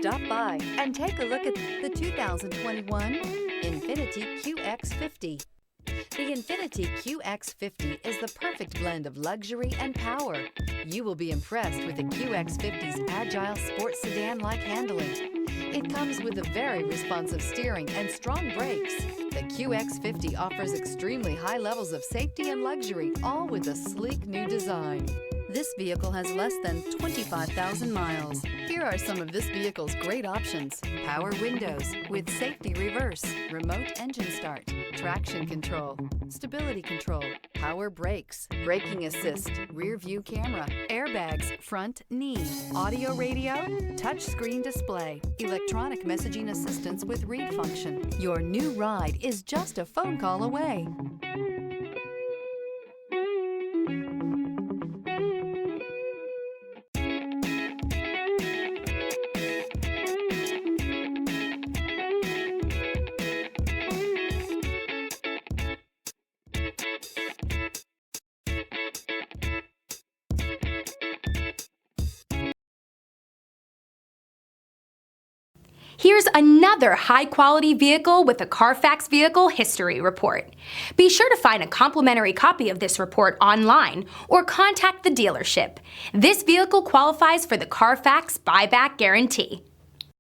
Stop by and take a look at the 2021 INFINITI QX50. The INFINITI QX50 is the perfect blend of luxury and power. You will be impressed with the QX50's agile sports sedan-like handling. It comes with a very responsive steering and strong brakes. The QX50 offers extremely high levels of safety and luxury, all with a sleek new design. This vehicle has less than 25,000 miles. Here are some of this vehicle's great options: power windows with safety reverse, remote engine start, traction control, stability control, power brakes, braking assist, rear view camera, airbags, front knee, audio radio, touchscreen display, electronic messaging assistance with read function. Your new ride is just a phone call away. Here's another high-quality vehicle with a Carfax Vehicle History Report. Be sure to find a complimentary copy of this report online or contact the dealership. This vehicle qualifies for the Carfax Buyback Guarantee.